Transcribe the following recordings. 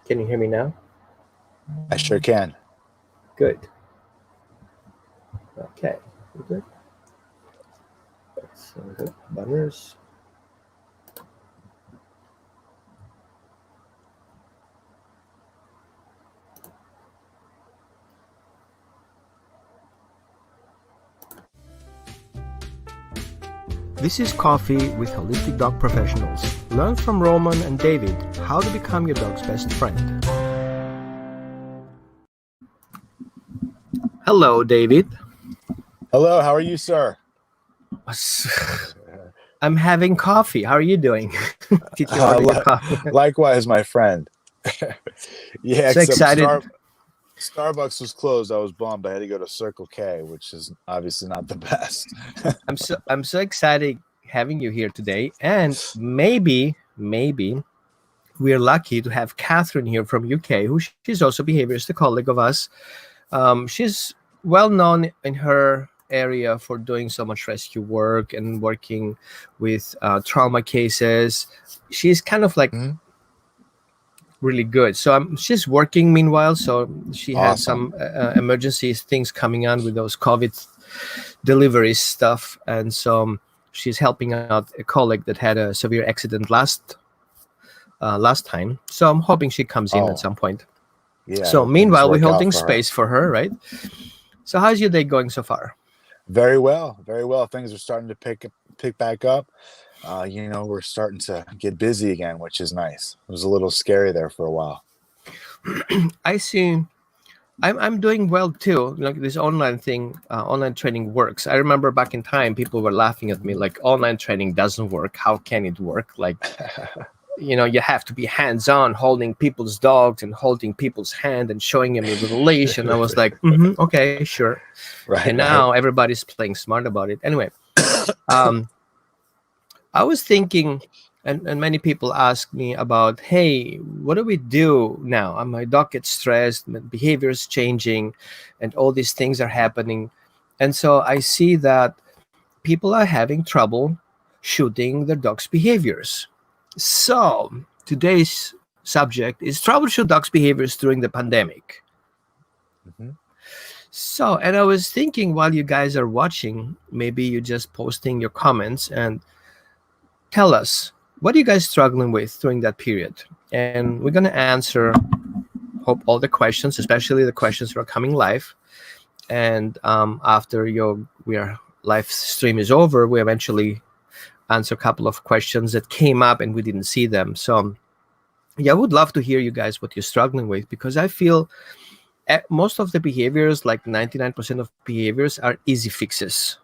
Can you hear me now? I sure can. Good. Okay, good. Let's go banners. This is Coffee with Holistic Dog Professionals. Learn from Roman and David how to become your dog's best friend. Hello, David. Hello, how are you, sir? I'm having coffee. How are you doing? Did you order your coffee? Likewise, my friend. Yeah, so excited. Starbucks was closed. I was bummed. I had to go to Circle K, which is obviously not the best. I'm so excited having you here today, and maybe we're lucky to have Catherine here from UK, who she's also behaviorist, a colleague of us. She's well known in her area for doing so much rescue work and working with trauma cases. She's kind of like really good. So she's working meanwhile. So she had some emergency things coming on with those COVID delivery stuff. And so she's helping out a colleague that had a severe accident last time. So I'm hoping she comes in at some point. Yeah. So meanwhile, we're holding space for her, right? So how's your day going so far? Very well. Very well. Things are starting to pick back up. We're starting to get busy again, which is nice. It was a little scary there for a while. I see. I'm doing well too. Like this online thing, online training works. I remember back in time, people were laughing at me like, online training doesn't work. How can it work? Like, you have to be hands-on, holding people's dogs and holding people's hand and showing them with a leash. And I was like, okay, sure. Right. And now everybody's playing smart about it. Anyway, I was thinking, and many people ask me about, hey, what do we do now? My dog gets stressed, my behavior is changing, and all these things are happening. And so I see that people are having trouble shooting their dog's behaviors. So today's subject is troubleshoot dogs' behaviors during the pandemic. So, and I was thinking while you guys are watching, maybe you just posting your comments and tell us, what are you guys struggling with during that period? And we're going to answer, hope, all the questions, especially the questions that are coming live. And after our live stream is over, we eventually answer a couple of questions that came up and we didn't see them. So yeah, I would love to hear you guys what you're struggling with, because I feel most of the behaviors, like 99% of behaviors, are easy fixes.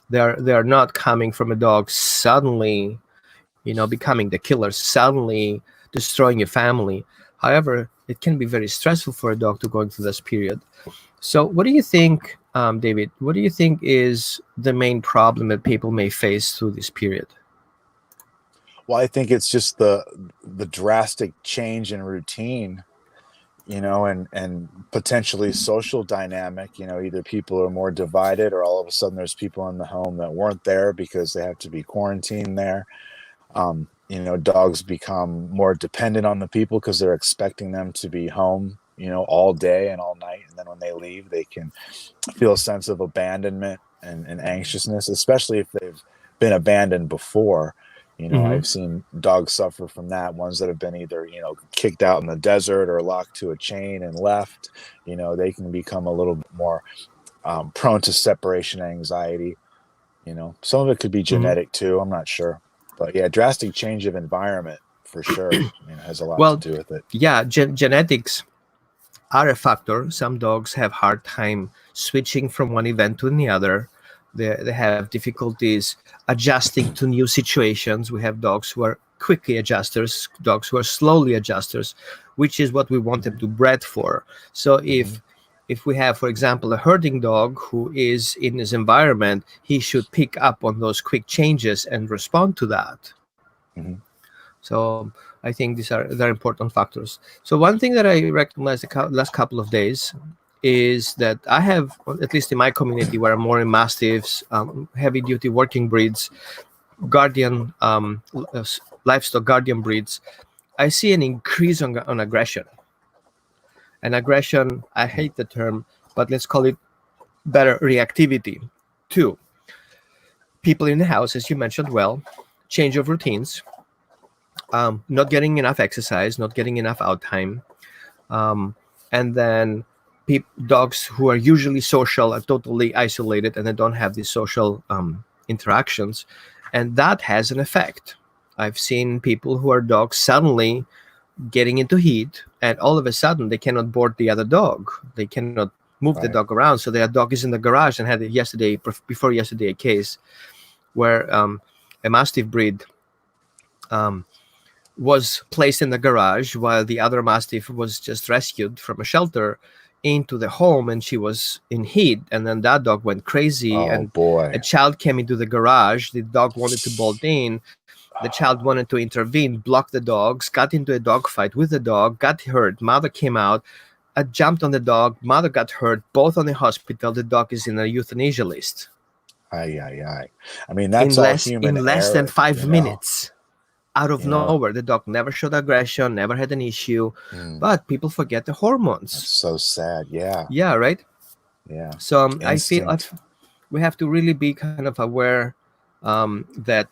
They are not coming from a dog suddenly, becoming the killer, suddenly destroying your family. However, it can be very stressful for a dog to go through this period. So what do you think, David, what do you think is the main problem that people may face through this period? Well, I think it's just the drastic change in routine, and potentially social dynamic. Either people are more divided, or all of a sudden there's people in the home that weren't there because they have to be quarantined there. Dogs become more dependent on the people because they're expecting them to be home, all day and all night. And then when they leave, they can feel a sense of abandonment and anxiousness, especially if they've been abandoned before. I've seen dogs suffer from that. Ones that have been either, kicked out in the desert or locked to a chain and left, they can become a little bit more prone to separation anxiety. Some of it could be genetic too. I'm not sure. But yeah, drastic change of environment for sure has a lot to do with it. Yeah, genetics are a factor. Some dogs have hard time switching from one event to the other. They have difficulties adjusting to new situations. We have dogs who are quickly adjusters, dogs who are slowly adjusters, which is what we want them to bred for. So if we have, for example, a herding dog who is in this environment, he should pick up on those quick changes and respond to that. So I think these are very important factors. So one thing that I recognized the last couple of days is that I have, at least in my community where I'm more in mastiffs, heavy duty working breeds, guardian, livestock guardian breeds, I see an increase on aggression. And aggression, I hate the term, but let's call it better reactivity. Two, people in the house, as you mentioned, well, change of routines, not getting enough exercise, not getting enough out time, and then dogs who are usually social are totally isolated and they don't have these social interactions, and that has an effect. I've seen people who are dogs suddenly getting into heat, and all of a sudden they cannot board the other dog. They cannot move the Right. dog around. So their dog is in the garage, and had before yesterday a case where a Mastiff breed was placed in the garage while the other Mastiff was just rescued from a shelter into the home, and she was in heat, and then that dog went crazy, Oh and boy. a child came into the garage. The dog wanted to bolt in. The child wanted to intervene, block the dogs, got into a dog fight with the dog, got hurt. Mother came out, jumped on the dog. Mother got hurt, both on the hospital. The dog is in a euthanasia list Ay, ay, ay. I mean, that's all human in less than error, 5 minutes. Out of You know, nowhere, the dog never showed aggression, never had an issue, but people forget the that's hormones. so sad. Yeah, Yeah, right. yeah. So I feel Instinct. we have to really be kind of aware that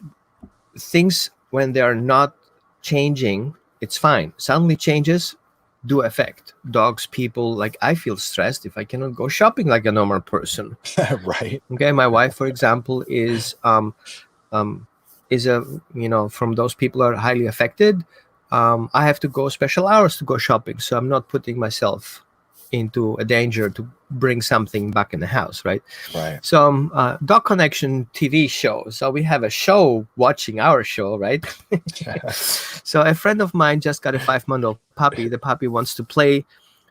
things, when they are not changing, it's fine. Suddenly changes do affect dogs, people. Like, I feel stressed if I cannot go shopping like a normal person. Right. Okay, my wife, for example, is a from those people are highly affected. I have to go special hours to go shopping, so I'm not putting myself into a danger to bring something back in the house, right? Right. So Dog Connection TV show. So we have a show watching our show, right? So a friend of mine just got a 5-month-old puppy. The puppy wants to play,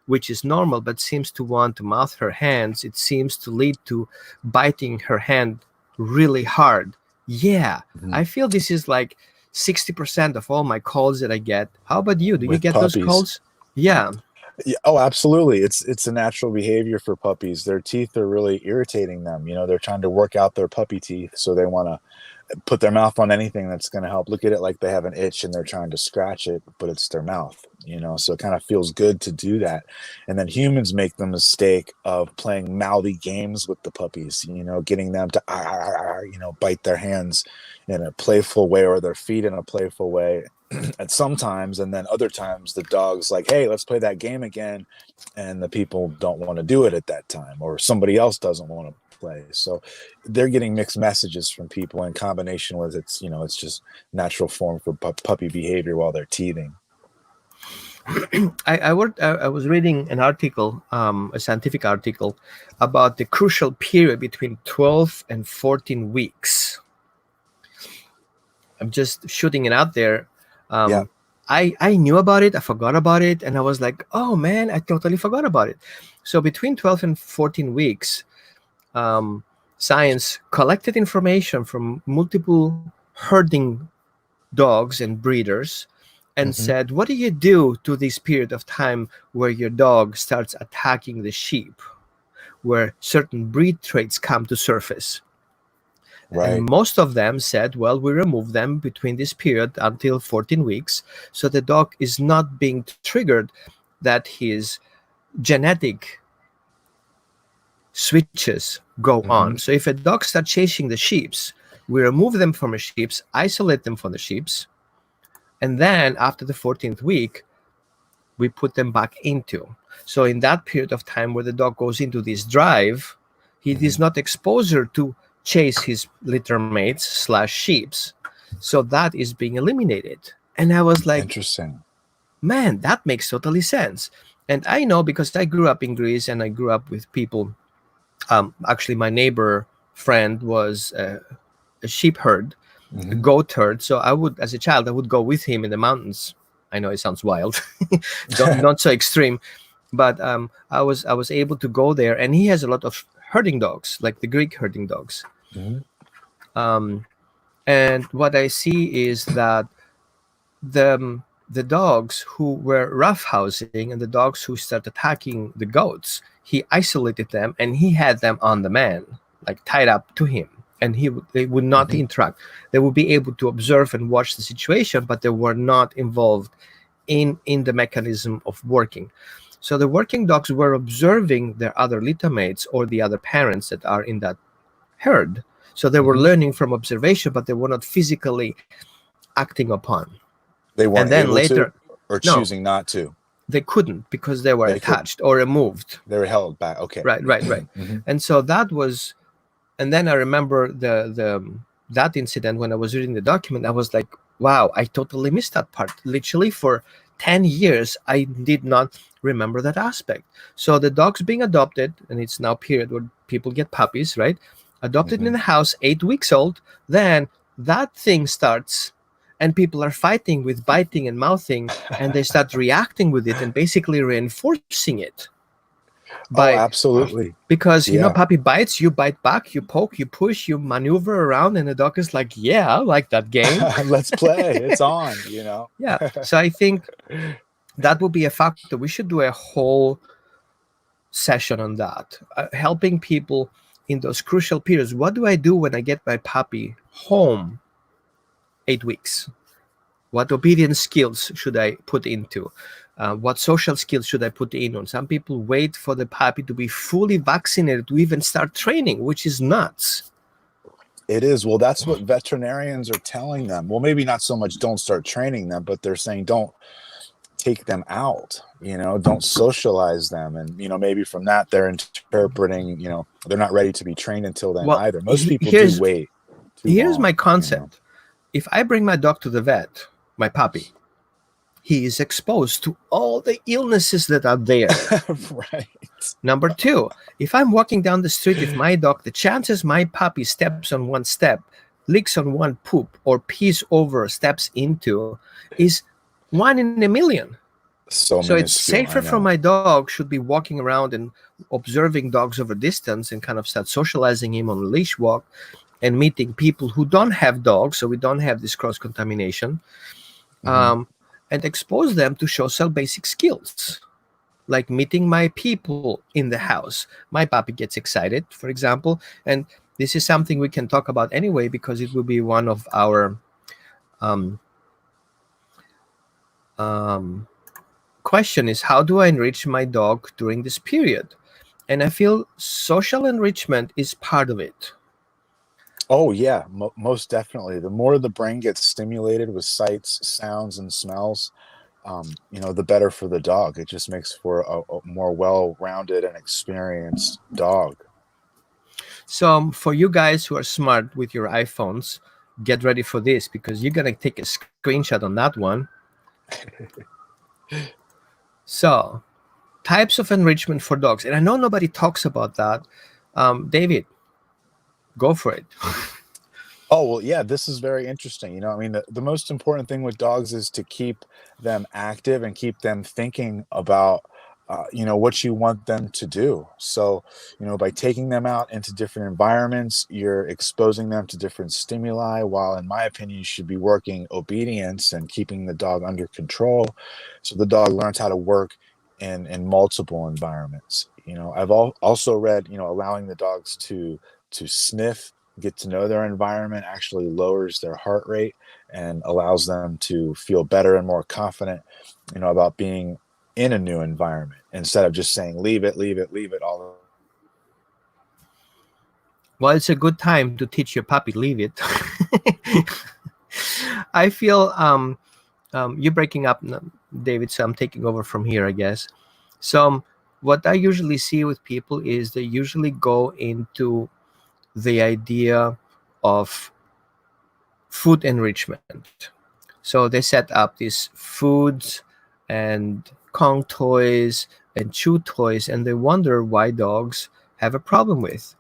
which is normal, but seems to want to mouth her hands. It seems to lead to biting her hand really hard. Yeah, I feel this is like 60% of all my calls that I get. How about you? Do you With get those puppies. calls? Yeah. Yeah, oh, absolutely. It's a natural behavior for puppies. Their teeth are really irritating them. They're trying to work out their puppy teeth, so they want to put their mouth on anything that's going to help. Look at it like they have an itch and they're trying to scratch it, but it's their mouth. So it kind of feels good to do that. And then humans make the mistake of playing mouthy games with the puppies, getting them to bite their hands in a playful way or their feet in a playful way at sometimes. And then other times the dog's like, hey, let's play that game again, and the people don't want to do it at that time, or somebody else doesn't want to play. So they're getting mixed messages from people in combination with it's just natural form for puppy behavior while they're teething. I was reading an article, a scientific article, about the crucial period between 12 and 14 weeks. I'm just shooting it out there. Yeah. I knew about it, I forgot about it, and I was like, oh man, I totally forgot about it. So between 12 and 14 weeks, science collected information from multiple herding dogs and breeders, and said, what do you do to this period of time where your dog starts attacking the sheep, where certain breed traits come to surface? Right. And most of them said, well, we remove them between this period until 14 weeks, so the dog is not being triggered, that his genetic switches go on. So if a dog starts chasing the sheeps, we remove them from the sheeps, isolate them from the sheeps, and then after the 14th week, we put them back into. So in that period of time where the dog goes into this drive, he is not exposed to chase his litter mates / sheeps. So that is being eliminated. And I was like, interesting. Man, that makes totally sense. And I know, because I grew up in Greece and I grew up with people. Actually, my neighbor friend was a sheep herd, a goat herd. So I would, as a child, I would go with him in the mountains. I know it sounds wild, not so extreme, but I was able to go there, and he has a lot of herding dogs, like the Greek herding dogs. And what I see is that the dogs who were roughhousing and the dogs who started attacking the goats, he isolated them and he had them on the man, like tied up to him, and they would not interact. They would be able to observe and watch the situation, but they were not involved in the mechanism of working. So the working dogs were observing their other litter mates or the other parents that are in that herd. So they were Mhm. learning from observation, but they were not physically acting upon. They And weren't then able later, to, or no, choosing not to. they couldn't because they were They couldn't. attached or removed. They were held back. Okay. Right. Mhm. And so that was, and then I remember that incident when I was reading the document. I was like, wow, I totally missed that part. Literally for 10 years, I did not remember that aspect. So the dog's being adopted, and it's now period where people get puppies, right? Adopted in Mhm. the house, 8 weeks old. Then that thing starts, and people are fighting with biting and mouthing, and they start reacting with it and basically reinforcing it Oh, by, absolutely. because Yeah. puppy bites, you bite back, you poke, you push, you maneuver around, and the dog is like, yeah, I like that game. Let's play. It's on. Yeah. So I think that would be a factor. We should do a whole session on that, helping people in those crucial periods. What do I do when I get my puppy home 8 weeks? What obedience skills should I put into? What social skills should I put in on? Some people wait for the puppy to be fully vaccinated to even start training, which is nuts. It is. Well, that's what veterinarians are telling them. Well, maybe not so much don't start training them, but they're saying don't take them out, don't socialize them. And, maybe from that, they're interpreting, they're not ready to be trained until then Well, either. Most people do wait too here's my long. concept. If I bring my dog to the vet, my puppy, he is exposed to all the illnesses that are there. Right. Number two, if I'm walking down the street with my dog, the chances my puppy steps on one step, licks on one poop, or pees over, steps into is 1 in a million. So So it's minuscule. safer I for know. my dog should be walking around and observing dogs over distance and kind of start socializing him on a leash walk and meeting people who don't have dogs, so we don't have this cross contamination, Mhm. and expose them to social basic skills like meeting my people in the house. My puppy gets excited, for example, and this is something we can talk about anyway because it will be one of our um, um, question is, how do I enrich my dog during this period? And I feel social enrichment is part of it. Oh yeah, most definitely. The more the brain gets stimulated with sights, sounds, and smells, the better for the dog. It just makes for a more well-rounded and experienced dog. So for you guys who are smart with your iPhones, get ready for this because you're gonna take a screenshot on that one. So types of enrichment for dogs, and I know nobody talks about that. David, go for it. Oh, well, yeah, this is very interesting. I mean, the most important thing with dogs is to keep them active and keep them thinking about, what you want them to do. So, by taking them out into different environments, you're exposing them to different stimuli, while, in my opinion, you should be working obedience and keeping the dog under control so the dog learns how to work in multiple environments. I've also read, allowing the dogs to sniff, get to know their environment, actually lowers their heart rate and allows them to feel better and more confident, about being in a new environment instead of just saying leave it, leave it, leave it all. Well, it's a good time to teach your puppy leave it. I feel you're breaking up, David, so I'm taking over from here, I guess. So what I usually see with people is they usually go into the idea of food enrichment. So they set up these foods and Kong toys and chew toys, and they wonder why dogs have a problem with.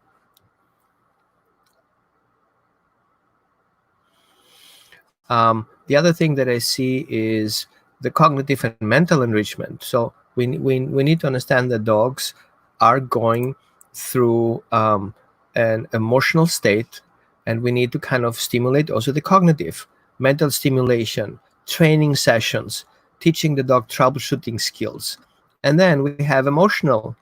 The other thing that I see is the cognitive and mental enrichment. So we need to understand that dogs are going through an emotional state, and we need to kind of stimulate also the cognitive, mental stimulation, training sessions, teaching the dog troubleshooting skills. And then we have emotional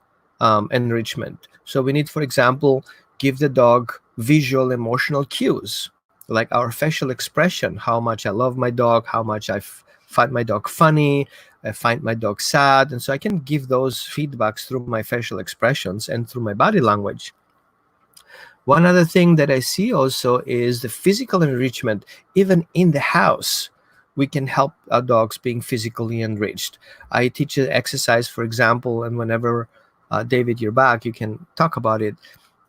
enrichment. So we need, for example, give the dog visual emotional cues like our facial expression, how much I love my dog, how much I find my dog funny, I find my dog sad, and so I can give those feedbacks through my facial expressions and through my body language. One other thing that I see also is the physical enrichment. Even in the house, we can help our dogs being physically enriched. I teach an exercise, for example, and whenever David, you're back, you can talk about it.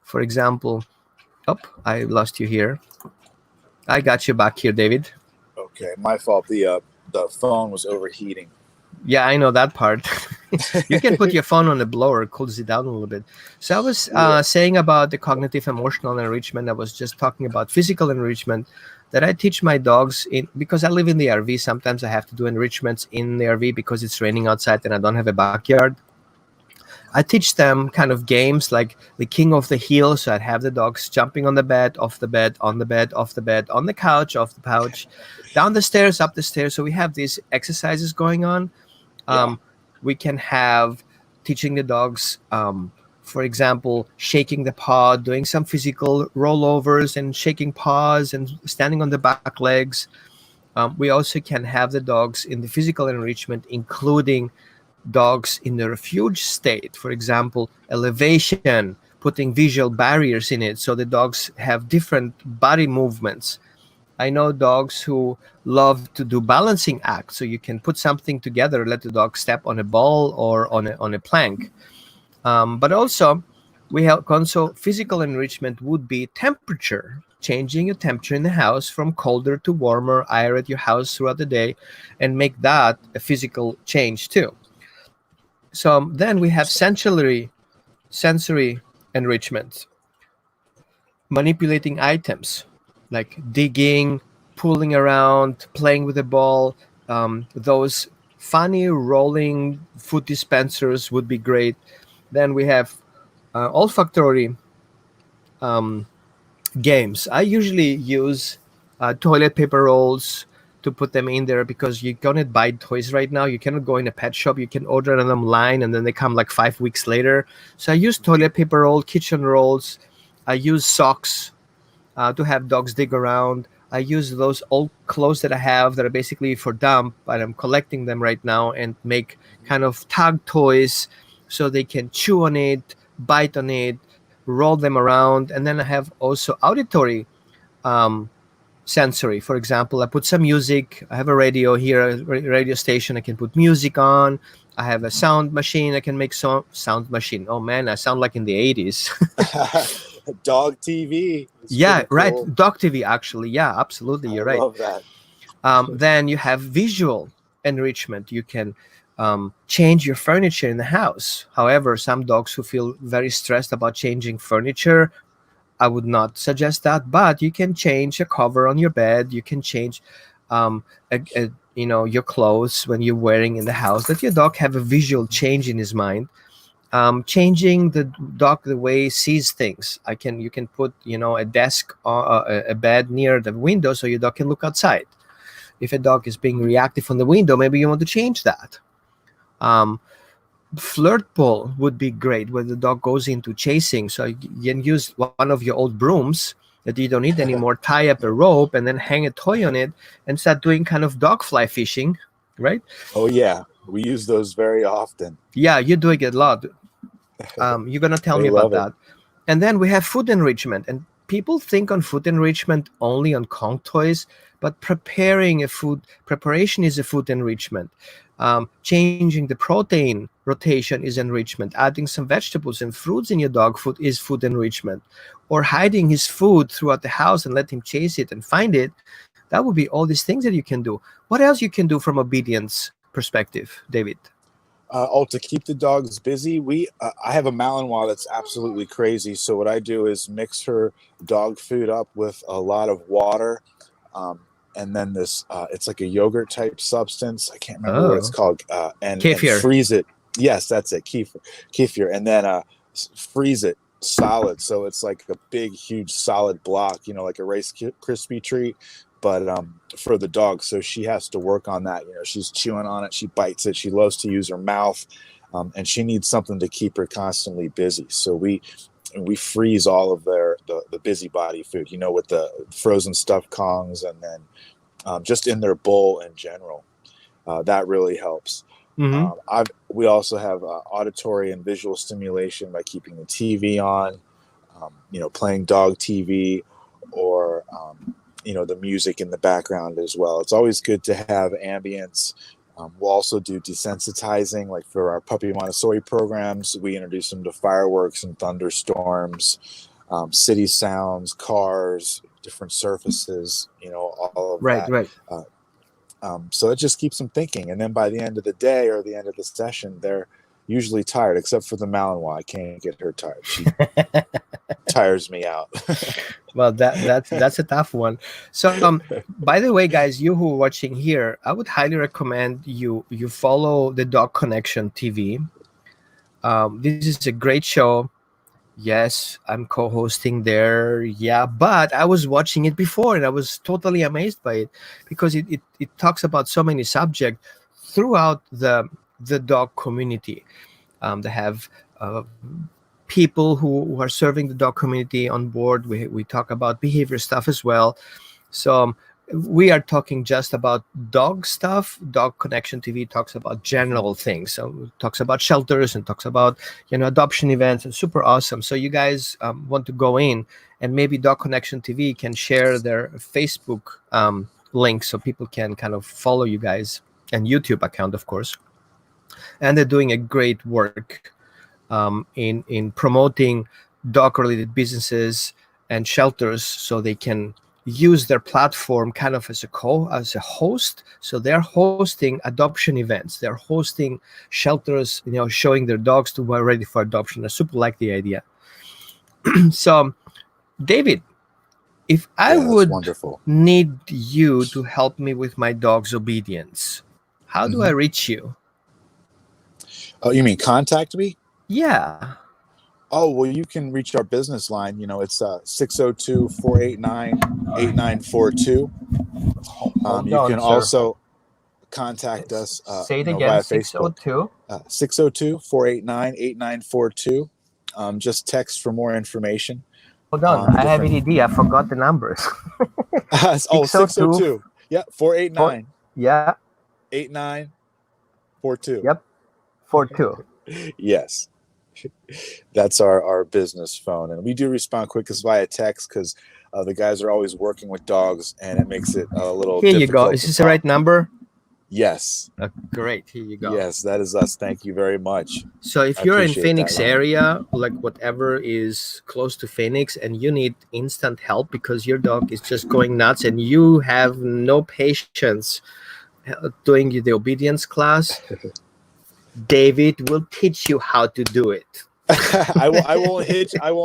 For example, oh, I lost you here. I got you back here, David. Okay, my fault. The phone was overheating. Yeah, I know that part. You can put your phone on the blower, it cools it down a little bit. So I was saying about the cognitive emotional enrichment. I was just talking about physical enrichment that I teach my dogs in, because I live in the RV. Sometimes I have to do enrichments in the RV because it's raining outside and I don't have a backyard. I teach them kind of games like the King of the Hill. So I'd have the dogs jumping on the bed, off the bed, on the bed, off the bed, on the couch, off the couch, down the stairs, up the stairs. So we have these exercises going on. We can have teaching the dogs, for example, shaking the paw, doing some physical rollovers and shaking paws and standing on the back legs. We also can have the dogs in the physical enrichment, including dogs in the refuge state, for example, elevation, putting visual barriers in it so the dogs have different body movements. I know dogs who love to do balancing acts, so you can put something together, let the dog step on a ball or on a plank. But also, we have also physical enrichment would be temperature, changing your temperature in the house from colder to warmer, aerate your house throughout the day, and make that a physical change too. So then we have sensory enrichment, manipulating items like digging, pulling around, playing with the ball. Those funny rolling food dispensers would be great. Then we have olfactory games. I usually use toilet paper rolls to put them in there because you cannot buy toys right now. You cannot go in a pet shop. You can order them online and then they come like 5 weeks later. So I use toilet paper roll, kitchen rolls. I use socks to have dogs dig around. I use those old clothes that I have that are basically for dump, but I'm collecting them right now and make kind of tag toys so they can chew on it, bite on it, roll them around. And then I have also auditory sensory. For example, I put some music. I have a radio here, a radio station. I can put music on. I have a sound machine. I can make sound machine. Oh man, I sound like in the 80s. Dog TV. Yeah, right. Cool. Dog TV, actually. Yeah, absolutely. You're right. I love that. Then you have visual enrichment. You can change your furniture in the house. However, some dogs who feel very stressed about changing furniture, I would not suggest that. But you can change a cover on your bed. You can change, your clothes when you're wearing in the house. Let your dog have a visual change in his mind. Changing the dog the way he sees things. You can put a desk or a bed near the window so your dog can look outside. If a dog is being reactive from the window, maybe you want to change that. Flirt ball would be great where the dog goes into chasing. So you can use one of your old brooms that you don't need anymore, tie up a rope and then hang a toy on it and start doing kind of dog fly fishing, right? Oh yeah, we use those very often. Yeah, you're doing it a lot. You're going to tell me about that. And then we have food enrichment. And people think on food enrichment only on Kong toys, but preparation is a food enrichment. Changing the protein rotation is enrichment. Adding some vegetables and fruits in your dog food is food enrichment. Or hiding his food throughout the house and let him chase it and find it. That would be all these things that you can do. What else you can do from obedience perspective, David? To keep the dogs busy, I have a Malinois that's absolutely crazy. So what I do is mix her dog food up with a lot of water, and then this it's like a yogurt type substance. I can't remember what it's called. And freeze it. Yes, that's it. Kefir, and then freeze it solid. So it's like a big, huge, solid block. Like a Rice Krispie treat. But for the dog, so she has to work on that. She's chewing on it, she bites it, she loves to use her mouth, and she needs something to keep her constantly busy. So we freeze all of the busybody food, with the frozen stuffed Kongs, and then just in their bowl in general. that really helps. Mm-hmm. We also have auditory and visual stimulation by keeping the TV on, playing dog TV, or the music in the background as well. It's always good to have ambience. We'll also do desensitizing, like for our puppy Montessori programs. We introduce them to fireworks and thunderstorms, city sounds, cars, different surfaces, all of Right, that. right. So it just keeps them thinking. And then by the end of the day or the end of the session, they're usually tired, except for the Malinois. I can't get her tired. She tires me out. Well, that's a tough one. So, by the way, guys, you who are watching here, I would highly recommend you follow the Dog Connection TV. This is a great show. Yes, I'm co-hosting there. Yeah, but I was watching it before and I was totally amazed by it because it talks about so many subjects throughout the dog community. They have people who are serving the dog community on board. We talk about behavior stuff as well. So we are talking just about dog stuff. Dog Connection TV talks about general things. So it talks about shelters and talks about adoption events, and super awesome. So you guys want to go in, and maybe Dog Connection TV can share their Facebook link so people can kind of follow you guys, and YouTube account, of course. And they're doing a great work in promoting dog-related businesses and shelters, so they can use their platform kind of as a host. So they're hosting adoption events, they're hosting shelters, showing their dogs to are ready for adoption. I super like the idea. So, David, if I would wonderful. need you to help me with my dog's obedience, how do I reach you? Oh, you mean contact me? Yeah. Oh, well, you can reach our business line. It's 602-489-8942. You can also contact us say it again, via 602? Facebook. 602-489-8942. Just text for more information. Hold on, I have ADD. I forgot the numbers. 602. Yeah, 489. Yeah. 8942. Yep. 42. Yes. That's our business phone, and we do respond quickest via text because the guys are always working with dogs, and it makes it a little Here difficult. You go. Is this the right number? Yes. Great. Here you go. Yes, that is us. Thank you very much. So if you're in Phoenix area, like whatever is close to Phoenix, and you need instant help because your dog is just going nuts and you have no patience doing the obedience class, David will teach you how to do it. I won't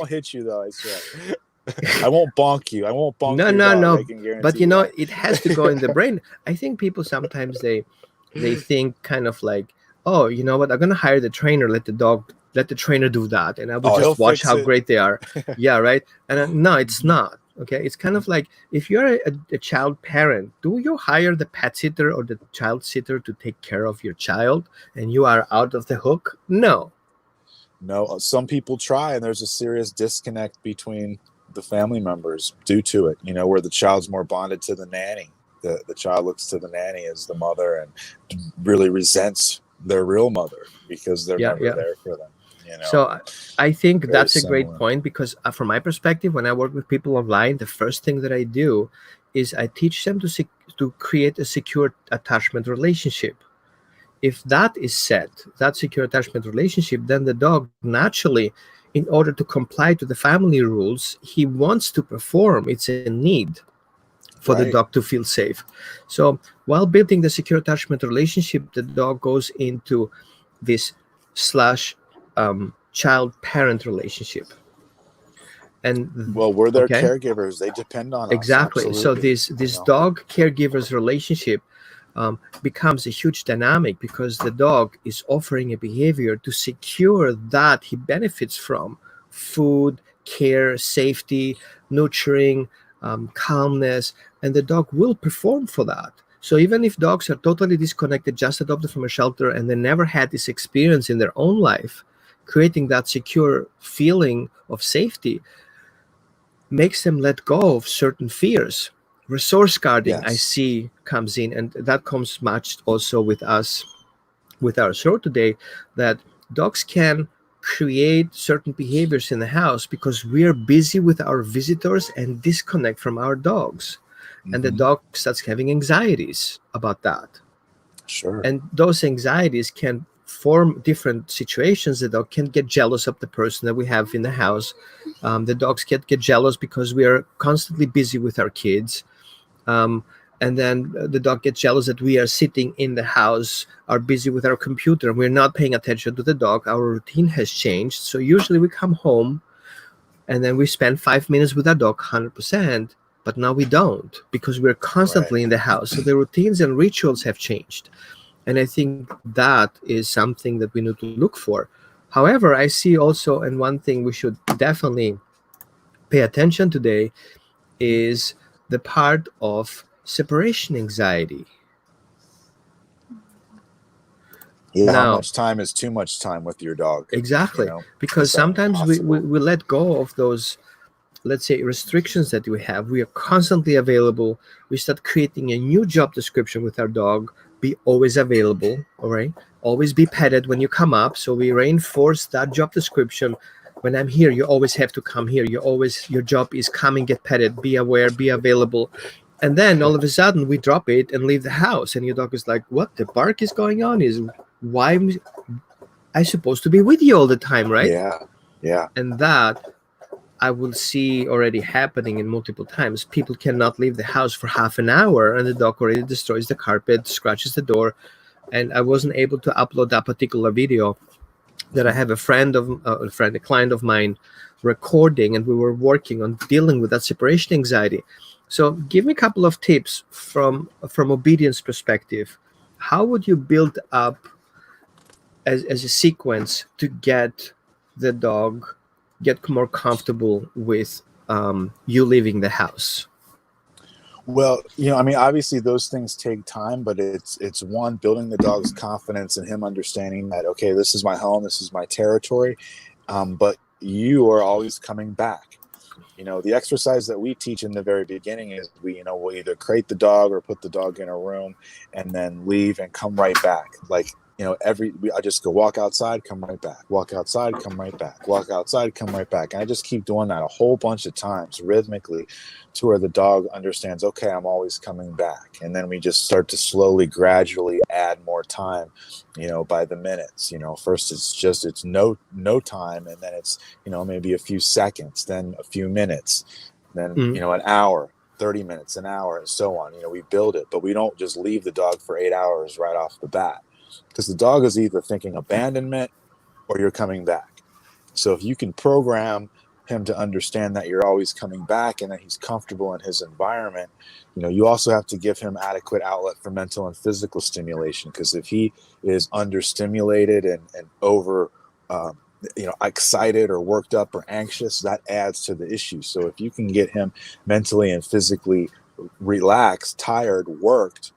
hit you though, I swear. I won't bonk you. I won't bonk you. No. But it has to go in the brain. I think people sometimes they think kind of like, oh, you know what? I'm gonna hire the trainer. Let the trainer do that, and I will just watch how great they are. Yeah, right. And no, it's not. Okay, it's kind of like if you're a child parent, do you hire the pet sitter or the child sitter to take care of your child, and you are out of the hook? No. Some people try, and there's a serious disconnect between the family members due to it, where the child's more bonded to the nanny. The child looks to the nanny as the mother and really resents their real mother because they're never there for them. So I think that's a great point, because from my perspective, when I work with people online, the first thing that I do is I teach them to create a secure attachment relationship. If that is set, that secure attachment relationship, then the dog naturally, in order to comply to the family rules, he wants to perform. It's a need for the dog to feel safe. So while building the secure attachment relationship, the dog goes into this child-parent relationship. And we're their caregivers. They depend on us. Exactly. So this dog caregivers relationship becomes a huge dynamic, because the dog is offering a behavior to secure that he benefits from: food, care, safety, nurturing, calmness, and the dog will perform for that. So even if dogs are totally disconnected, just adopted from a shelter, and they never had this experience in their own life, creating that secure feeling of safety makes them let go of certain fears, Resource guarding, I Yes. see, comes in, and that comes matched also with us, with our show today, that dogs can create certain behaviors in the house because we are busy with our visitors and disconnect from our dogs. And the Hmm. dog starts having anxieties about that. Sure. And those anxieties can form different situations. The dog can get jealous of the person that we have in the house. The dogs can get jealous because we are constantly busy with our kids. um, and then the dog gets jealous that we are sitting in the house, are busy with our computer, and we're not paying attention to the dog. Our routine has changed, so usually we come home and then we spend 5 minutes with our dog 100%, but now we don't because we're Right. constantly in the house, so the routines and rituals have changed. And I think that is something that we need to look for. However, I see also, and one thing we should definitely pay attention today is the part of separation anxiety. Yeah. How Now, much time is too much time with your dog? You exactly, know, because is that sometimes possible? we let go of those, let's say, restrictions that we have. We are constantly available. We start creating a new job description with our dog: be always available, all right? Always be petted when you come up. So we reinforce that job description. When I'm here, you always have to come here. You always, your job is come and get petted, be aware, be available. And then all of a sudden we drop it and leave the house, and your dog is like, what the bark is going on? Is why am I supposed to be with you all the time, right? Yeah. Yeah. And that I will see already happening in multiple times. People cannot leave the house for half an hour, and the dog already destroys the carpet, scratches the door. And I wasn't able to upload that particular video that I Mhm. have a client of mine recording, and we were working on dealing with that separation anxiety. So, give me a couple of tips from obedience perspective. How would you build up as a sequence to get the dog get more comfortable with you leaving the house? Well, I mean, obviously those things take time, but it's one, building the dog's confidence and him understanding that, okay, this is my home, this is my territory, but you are always coming back. The exercise that we teach in the very beginning is we'll either crate the dog or put the dog in a room and then leave and come right back. Like, I just go walk outside, come right back, walk outside, come right back, walk outside, come right back. And I just keep doing that a whole bunch of times rhythmically to where the dog understands, okay, I'm always coming back. And then we just start to slowly, gradually add more time, by the minutes. First it's no time, and then it's, maybe a few seconds, then a few minutes, then, Mm. an hour, 30 minutes, an hour, and so on. We build it, but we don't just leave the dog for 8 hours right off the bat, because the dog is either thinking abandonment or you're coming back. So if you can program him to understand that you're always coming back and that he's comfortable in his environment, you also have to give him adequate outlet for mental and physical stimulation, because if he is understimulated and over excited or worked up or anxious, that adds to the issue. So if you can get him mentally and physically relaxed, tired, worked,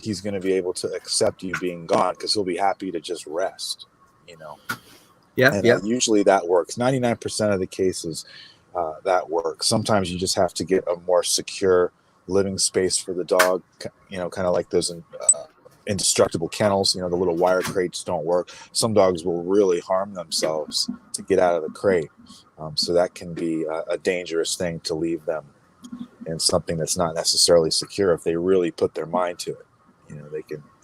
he's going to be able to accept you being gone, because he'll be happy to just rest. you know Yeah, and yeah. usually that works. 99% of the cases, that works. Sometimes you just have to get a more secure living space for the dog, kind of like those indestructible kennels. The little wire crates don't work. Some dogs will really harm themselves to get out of the crate. So that can be a dangerous thing to leave them in something that's not necessarily secure. If they really put their mind to it,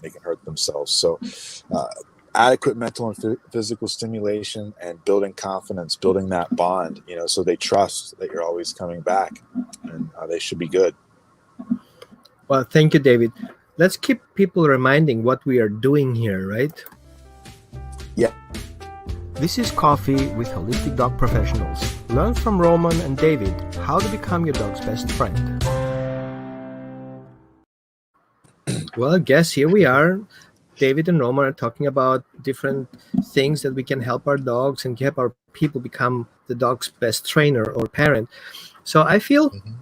they can hurt themselves. So adequate mental and physical stimulation, and building confidence, building that bond, so they trust that you're always coming back, and they should be good. Well, thank you, David. Let's keep people reminding what we are doing here, right? Yeah. This is Coffee with Holistic Dog Professionals. Learn from Roman and David how to become your dog's best friend. Well, I guess here we are. David and Roman are talking about different things that we can help our dogs and help our people become the dog's best trainer or parent. So I feel Mm-hmm.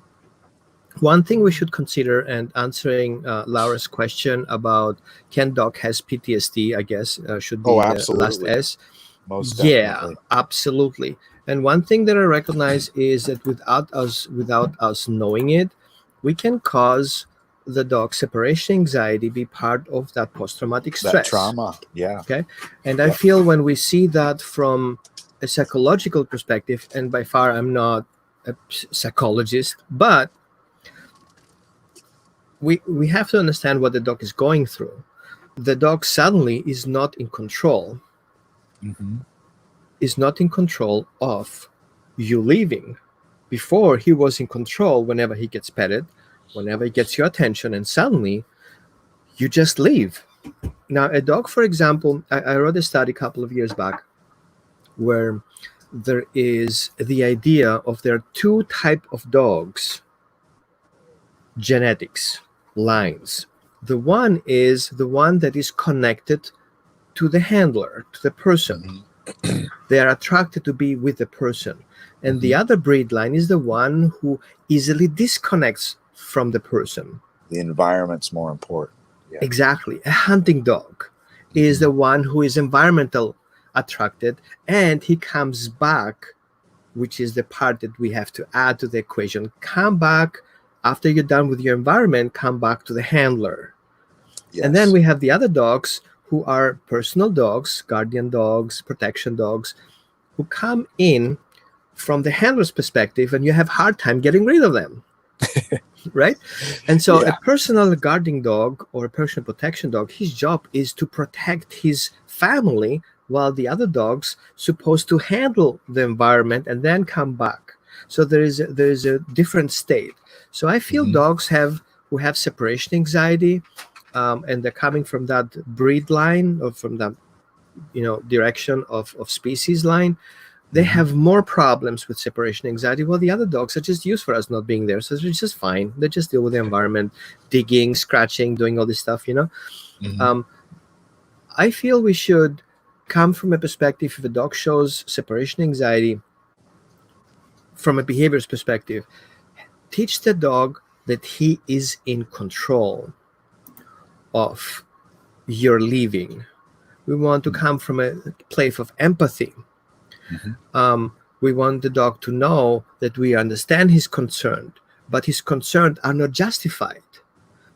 one thing we should consider, and answering Laura's question about can dog has PTSD, I guess should Oh, be the last absolutely. S. Most Yeah, definitely. absolutely. And one thing that I recognize is that without us knowing it, we can cause the dog separation anxiety be part of that post-traumatic stress. That trauma, yeah. Okay, and I feel when we see that from a psychological perspective, and by far I'm not a psychologist, but we have to understand what the dog is going through. The dog suddenly is not in control, is not in control of you leaving. Before, he was in control whenever he gets petted, whenever he gets your attention, and suddenly you just leave. Now, a dog, for example, I wrote a study a couple of years back where there is the idea of there are two types of dogs, genetics, lines. The one is the one that is connected to the handler, to the person. They are attracted to be with the person. And the other breed line is the one who easily disconnects from the person. The environment's more important. Yeah. Exactly. A hunting dog is the one who is environmental attracted, and he comes back, which is the part that we have to add to the equation. Come back after you're done with your environment, come back to the handler. Yes. And then we have the other dogs who are personal dogs, guardian dogs, protection dogs, who come in from the handler's perspective, and you have a hard time getting rid of them. Right? And so a personal guarding dog or a personal protection dog, his job is to protect his family, while the other dog's supposed to handle the environment and then come back. So there is a different state. So I feel dogs who have separation anxiety, and they're coming from that breed line or from that direction of species line. They have more problems with separation anxiety, while the other dogs are just used for us not being there. So they're just fine. They just deal with the environment, digging, scratching, doing all this stuff, I feel we should come from a perspective, if a dog shows separation anxiety from a behavior's perspective, teach the dog that he is in control of your leaving. We want to come from a place of empathy. We want the dog to know that we understand his concern, but his concerns are not justified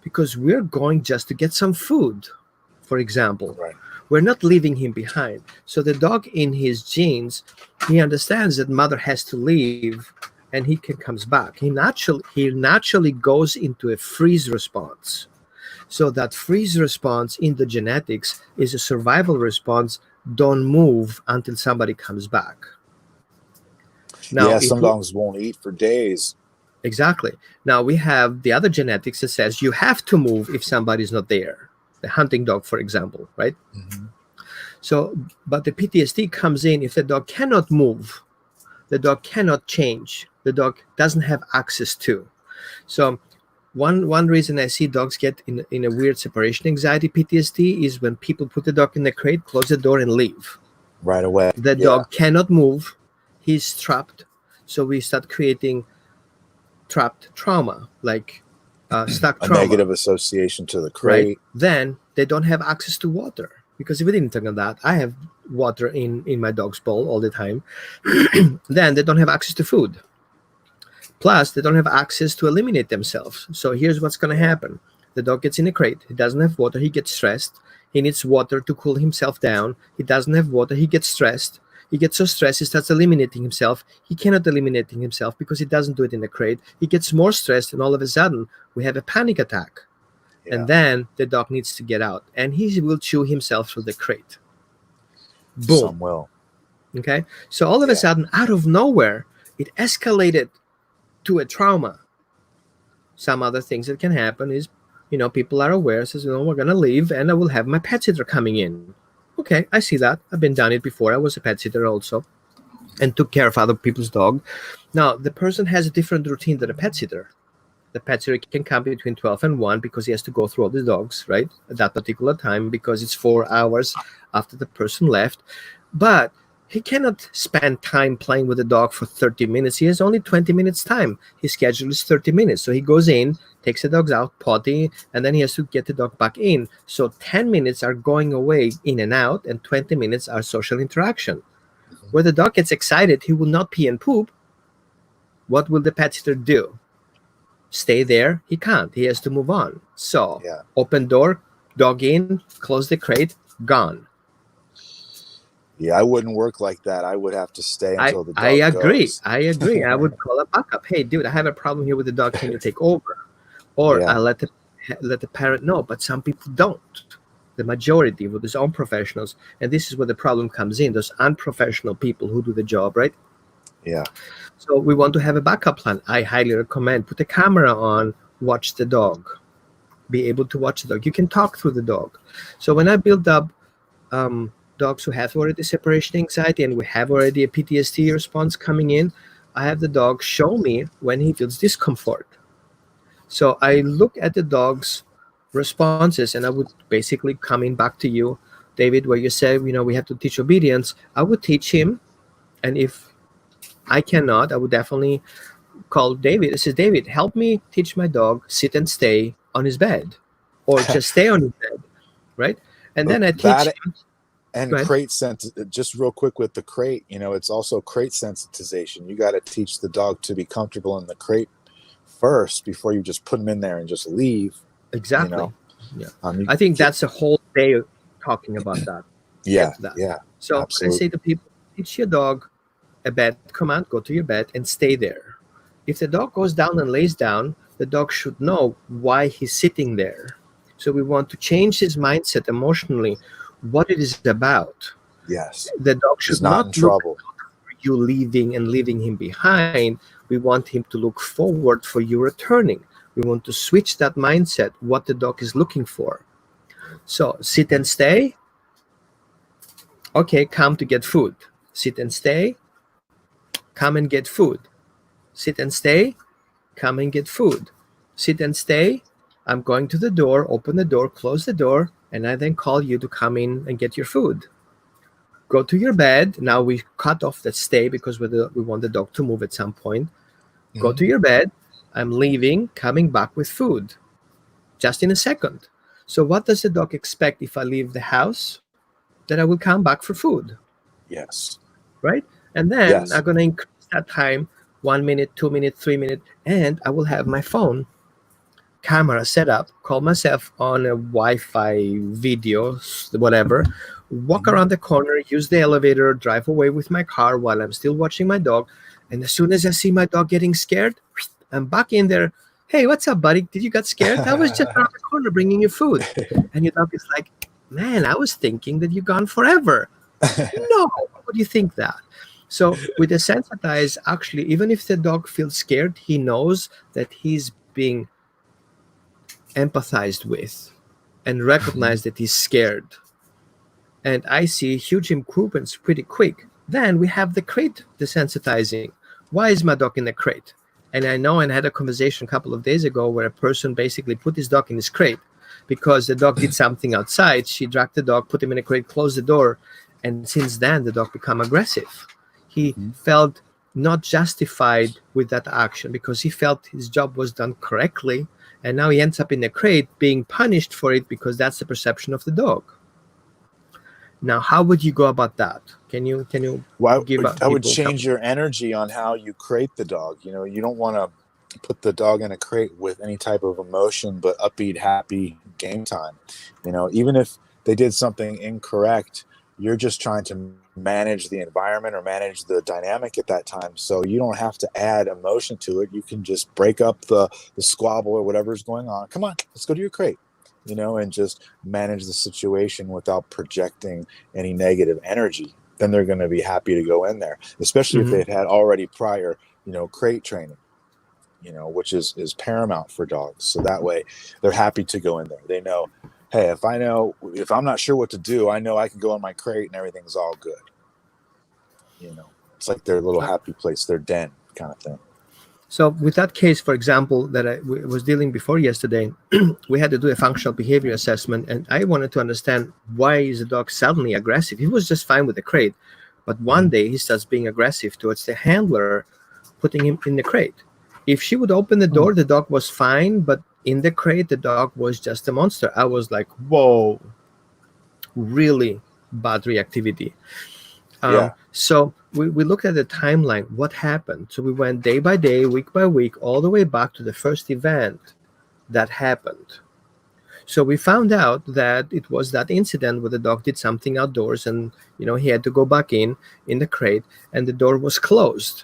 because we're going just to get some food, for example. Right. We're not leaving him behind. So the dog, in his genes, he understands that mother has to leave and he comes back. He naturally goes into a freeze response. So that freeze response in the genetics is a survival response. Don't move until somebody comes back. Now, some dogs won't eat for days. Exactly. Now we have the other genetics that says you have to move if somebody's not there. The hunting dog, for example, right? So, but the PTSD comes in if the dog cannot move, the dog cannot change, the dog doesn't have access to. So one reason I see dogs get in a weird separation anxiety PTSD is when people put the dog in the crate, close the door, and leave. Right away. The dog cannot move. He's trapped. So we start creating trapped trauma, like stuck trauma. A negative association to the crate. Right? Then they don't have access to water. Because if we didn't talk about that, I have water in my dog's bowl all the time. Then they don't have access to food. Plus, they don't have access to eliminate themselves. So here's what's going to happen. The dog gets in a crate. He doesn't have water. He gets stressed. He needs water to cool himself down. He doesn't have water. He gets stressed. He gets so stressed, he starts eliminating himself. He cannot eliminate himself because he doesn't do it in the crate. He gets more stressed, and all of a sudden, we have a panic attack. Yeah. And then the dog needs to get out, and he will chew himself through the crate. Boom. Some will. Okay? So all of a sudden, out of nowhere, it escalated to a trauma. Some other things that can happen is, people are aware, says, we're going to leave, and I will have my pet sitter coming in. Okay, I see that. I've been done it before. I was a pet sitter also and took care of other people's dog. Now, the person has a different routine than a pet sitter. The pet sitter can come between 12 and 1 because he has to go through all the dogs, right, at that particular time because it's 4 hours after the person left. But he cannot spend time playing with the dog for 30 minutes. He has only 20 minutes time. His schedule is 30 minutes. So he goes in, takes the dogs out, potty, and then he has to get the dog back in. So 10 minutes are going away in and out, and 20 minutes are social interaction. Where the dog gets excited, he will not pee and poop. What will the pet sitter do? stay there. He can't. He has to move on. So Yeah. open door, dog in, close the crate, gone. Yeah, I wouldn't work like that. I would have to stay until the I dog agree. goes. I agree. I would call a backup. Hey, dude, I have a problem here with the dog. Can you take over? Or I Yeah. let the parent know. But some people don't. The majority with these unprofessionals, and this is where the problem comes in. Those unprofessional people who do the job, right? Yeah. So we want to have a backup plan. I highly recommend put a camera on, watch the dog, be able to watch the dog. You can talk through the dog. So when I build up dogs who have already separation anxiety and we have already a PTSD response coming in, I have the dog show me when he feels discomfort. So I look at the dog's responses and I would basically coming back to you, David, where you said, we have to teach obedience. I would teach him. And if I cannot, I would definitely call David. I says, David, help me teach my dog sit and stay on his bed or just stay on his bed, right? And then I teach That him. and Go ahead. crate just real quick with the crate, it's also crate sensitization. You got to teach the dog to be comfortable in the crate first before you just put him in there and just leave. Exactly. Yeah. You I think that's a whole day of talking about that. Yeah. That. Yeah. So Absolutely. I say to people, teach your dog a bed command, go to your bed and stay there. If the dog goes down and lays down, the dog should know why he's sitting there. So we want to change his mindset emotionally, what it is about. Yes. The dog should He's not in look trouble. for you leaving and leaving him behind. We want him to look forward for you returning. We want to switch that mindset, what the dog is looking for. So sit and stay. Okay, come to get food. Sit and stay. Come and get food. Sit and stay. Come and get food. Sit and stay. I'm going to the door, open the door, close the door, and I then call you to come in and get your food. Go to your bed. Now we cut off that stay because we want the dog to move at some point. Go to your bed. I'm leaving, coming back with food. Just in a second. So what does the dog expect if I leave the house? That I will come back for food. Yes. Right? And then Yes. I'm going to increase that time 1 minute, 2 minutes, 3 minutes, and I will have my phone camera set up, call myself on a Wi-Fi video, whatever, walk around the corner, use the elevator, drive away with my car while I'm still watching my dog. And as soon as I see my dog getting scared, I'm back in there. Hey, what's up, buddy? Did you get scared? I was just around the corner bringing you food. And your dog is like, man, I was thinking that you're gone forever. No, why would you think that? So with the sensitize, actually, even if the dog feels scared, he knows that he's being empathized with and recognize that he's scared. And I see huge improvements pretty quick. Then we have the crate desensitizing. Why is my dog in the crate? And I know, and I had a conversation a couple of days ago where a person basically put his dog in his crate because the dog did something outside. She dragged the dog, put him in a crate, closed the door, and since then the dog became aggressive. He felt not justified with that action because he felt his job was done correctly, and now he ends up in a crate being punished for it because that's the perception of the dog. Now, how would you go about that? Can you Well, give I would change your energy on how you crate the dog. You don't want to put the dog in a crate with any type of emotion, but upbeat, happy game time. Even if they did something incorrect, you're just trying to manage the environment or manage the dynamic at that time. So you don't have to add emotion to it. You can just break up the squabble or whatever's going on. Come on, let's go to your crate. And just manage the situation without projecting any negative energy. Then they're going to be happy to go in there, especially if they've had already prior, crate training, which is paramount for dogs. So that way they're happy to go in there. They know, hey, if I'm not sure what to do, I know I can go in my crate and everything's all good. It's like their little happy place, their den kind of thing. So with that case, for example, that I was dealing before yesterday, we had to do a functional behavior assessment, and I wanted to understand why is the dog suddenly aggressive. He was just fine with the crate, but one day he starts being aggressive towards the handler, putting him in the crate. If she would open the door, the dog was fine, but in the crate, the dog was just a monster. I was like, whoa, really bad reactivity. Yeah. So we looked at the timeline, what happened. So we went day by day, week by week, all the way back to the first event that happened. So we found out that it was that incident where the dog did something outdoors, and he had to go back in the crate, and the door was closed.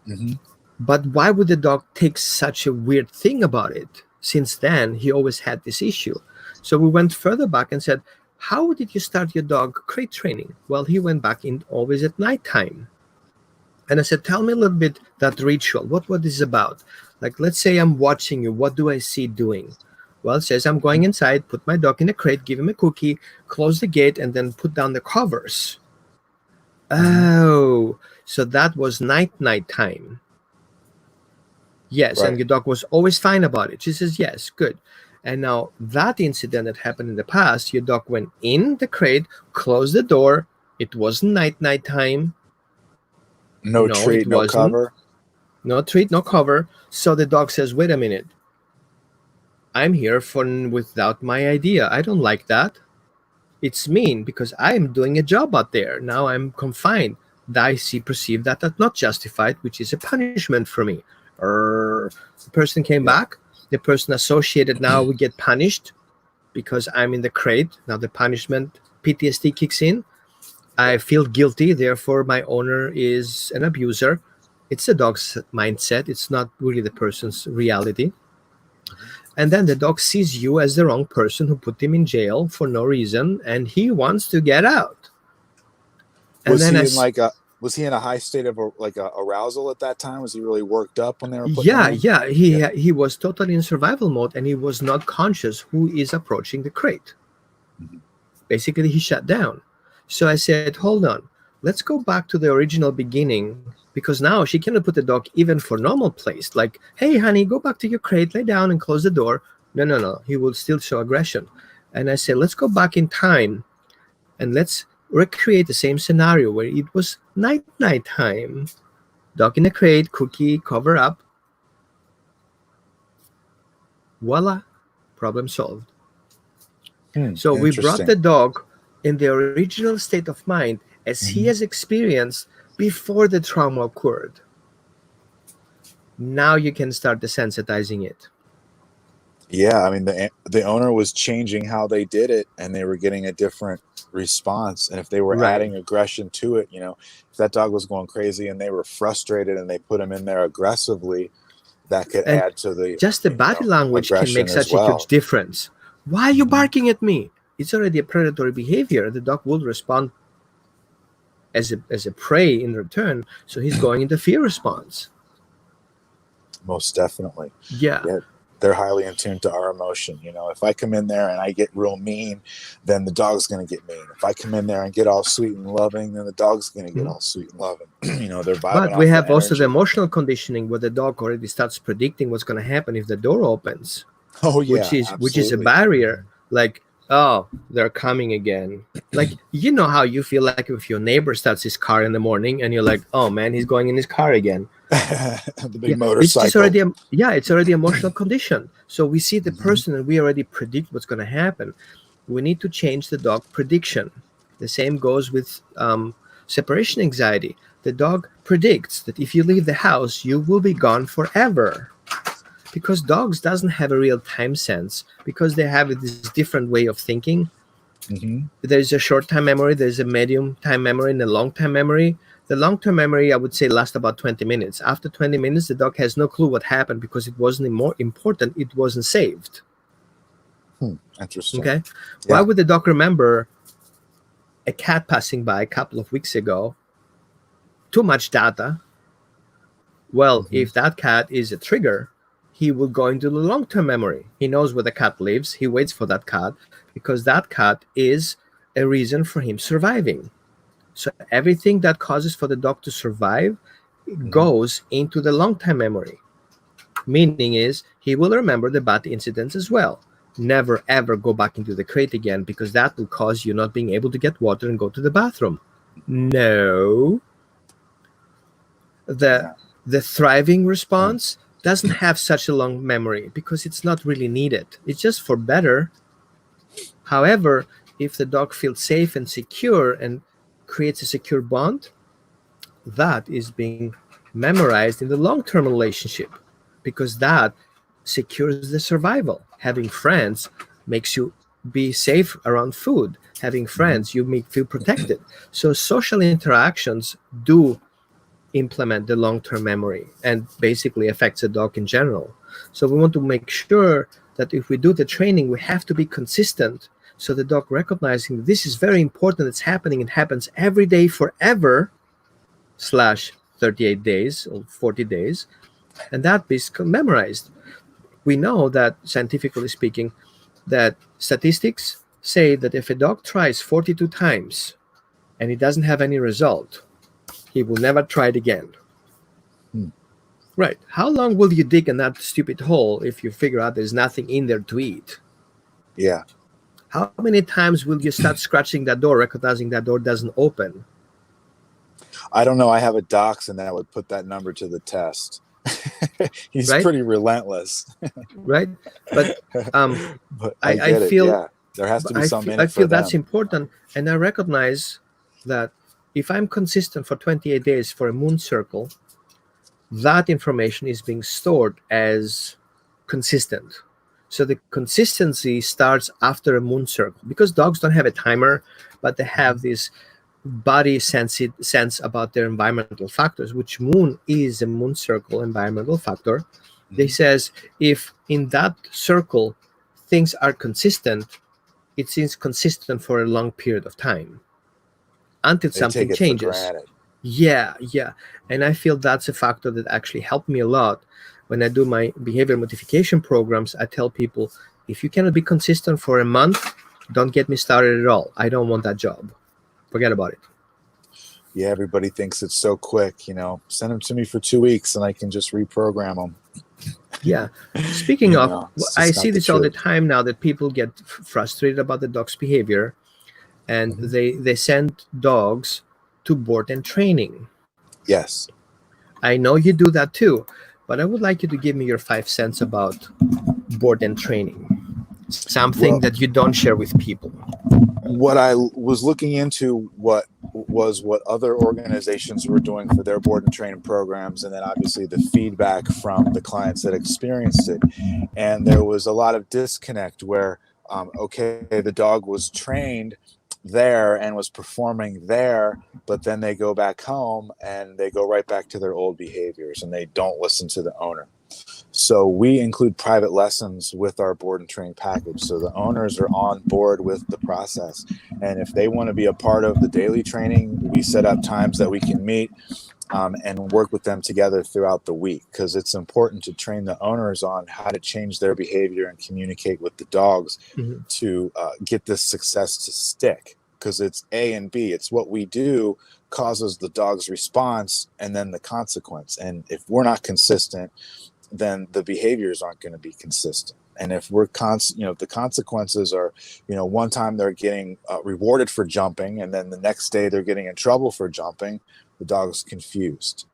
Mm-hmm. But why would the dog take such a weird thing about it? Since then, he always had this issue. So we went further back and said, how did you start your dog crate training? Well, he went back in always at nighttime. And I said, tell me a little bit that ritual. What is about? Like, let's say I'm watching you. What do I see doing? Well, it says I'm going inside, put my dog in a crate, give him a cookie, close the gate, and then put down the covers. Oh, so that was night time. Yes, Right. and your dog was always fine about it. She says, yes, good. And now that incident that happened in the past, your dog went in the crate, closed the door. It wasn't night time. No No, it treat, no wasn't. cover. No treat, no cover. So the dog says, wait a minute. I'm here without my idea. I don't like that. It's mean because I'm doing a job out there. Now I'm confined. I perceive that that's not justified, which is a punishment for me. The person came back. The person associated now we get punished because I'm in the crate. Now the punishment, PTSD kicks in. I feel guilty. Therefore, my owner is an abuser. It's the dog's mindset. It's not really the person's reality. And then the dog sees you as the wrong person who put him in jail for no reason, and he wants to get out. And Was then was he in a high state of arousal at that time? Was he really worked up when they were putting yeah, him in? yeah. He was totally in survival mode, and he was not conscious who is approaching the crate. Mhm. Basically, he shut down. So I said, hold on, let's go back to the original beginning, because now she cannot put the dog even for normal place. Like, hey, honey, go back to your crate, lay down and close the door. No. He will still show aggression. And I said, let's go back in time and let's recreate the same scenario where it was night time. Dog in a crate, cookie, cover up. Voila, problem solved. So we brought the dog in the original state of mind as he has experienced before the trauma occurred. Now you can start desensitizing it. Yeah, I mean the owner was changing how they did it, and they were getting a different response. And if they were adding aggression to it, if that dog was going crazy and they were frustrated and they put him in there aggressively, that could add to the just the body language can make such a huge difference. Why are you barking at me? It's already a predatory behavior. The dog will respond as a prey in return, so he's going into fear response. Most definitely. Yeah. They're highly in tune to our emotion. If I come in there and I get real mean, then the dog's going to get mean. If I come in there and get all sweet and loving, then the dog's going to get all sweet and loving. They're vibing. But we have also the emotional conditioning where the dog already starts predicting what's going to happen if the door opens. Oh yeah, which is a barrier. Like, oh, they're coming again. Like, how you feel like if your neighbor starts his car in the morning and you're like, oh man, he's going in his car again. The big motorcycle. It's already emotional condition. So we see the person and we already predict what's going to happen. We need to change the dog prediction. The same goes with separation anxiety. The dog predicts that if you leave the house, you will be gone forever. Because dogs doesn't have a real time sense, because they have this different way of thinking. There's a short-time memory, there's a medium-time memory, and a long-time memory. The long-term memory, I would say, lasts about 20 minutes. After 20 minutes, the dog has no clue what happened because it wasn't more important. It wasn't saved. Interesting. Okay. Yeah. Why would the dog remember a cat passing by a couple of weeks ago? Too much data. Well, if that cat is a trigger, he will go into the long-term memory. He knows where the cat lives. He waits for that cat because that cat is a reason for him surviving. So everything that causes for the dog to survive goes into the long-time memory. Meaning is he will remember the bad incidents as well. Never, ever go back into the crate again because that will cause you not being able to get water and go to the bathroom. No. The thriving response doesn't have such a long memory because it's not really needed. It's just for better. However, if the dog feels safe and secure and creates a secure bond, that is being memorized in the long-term relationship, because that secures the survival. Having friends makes you be safe around food. Having Mhm. friends, you make feel protected. So social interactions do implement the long-term memory and basically affects the dog in general. So we want to make sure that if we do the training, we have to be consistent, so the dog recognizing this is very important, it's happening, it happens every day forever slash 38 days or 40 days, and that is memorized. We know that, scientifically speaking, that statistics say that if a dog tries 42 times and he doesn't have any result, he will never try it again. Hmm. Right. How long will you dig in that stupid hole if you figure out there's nothing in there to eat? Yeah. How many times will you start scratching that door, recognizing that door doesn't open? I don't know. I have a dachshund that would put that number to the test. He's Right? pretty relentless. Right? But um, But I, I I get it. feel Yeah. There has to be some in I it for feel that's them. important, and I recognize that if I'm consistent for 28 days for a moon circle, that information is being stored as consistent. So the consistency starts after a moon circle, because dogs don't have a timer, but they have Mhm. this body sense about their environmental factors, which moon is a moon circle environmental factor. They Mhm. says if in that circle things are consistent, it seems consistent for a long period of time until They take something it for changes. granted. Yeah. And I feel that's a factor that actually helped me a lot. When I do my behavior modification programs, I tell people, if you cannot be consistent for a month, don't get me started at all. I don't want that job. Forget about it. Yeah, everybody thinks it's so quick. Send them to me for 2 weeks and I can just reprogram them. Yeah. Speaking of, It's I just see not the this all the truth. time now, that people get frustrated about the dog's behavior, and Mhm. they send dogs to board and training. Yes. I know you do that too, but I would like you to give me your 5 cents about board and training. Something Well, that you don't share with people. what I was looking into what other organizations were doing for their board and training programs, and then obviously the feedback from the clients that experienced it. And there was a lot of disconnect where, okay, the dog was trained there and was performing there, but then they go back home and they go right back to their old behaviors and they don't listen to the owner. So we include private lessons with our board and train package. So the owners are on board with the process. And if they want to be a part of the daily training, we set up times that we can meet and work with them together throughout the week, because it's important to train the owners on how to change their behavior and communicate with the dogs Mhm. to get this success to stick. Because it's A and B. It's what we do causes the dog's response and then the consequence. And if we're not consistent, then the behaviors aren't going to be consistent. And if we're if the consequences are, one time they're getting rewarded for jumping, and then the next day they're getting in trouble for jumping, the dog's confused.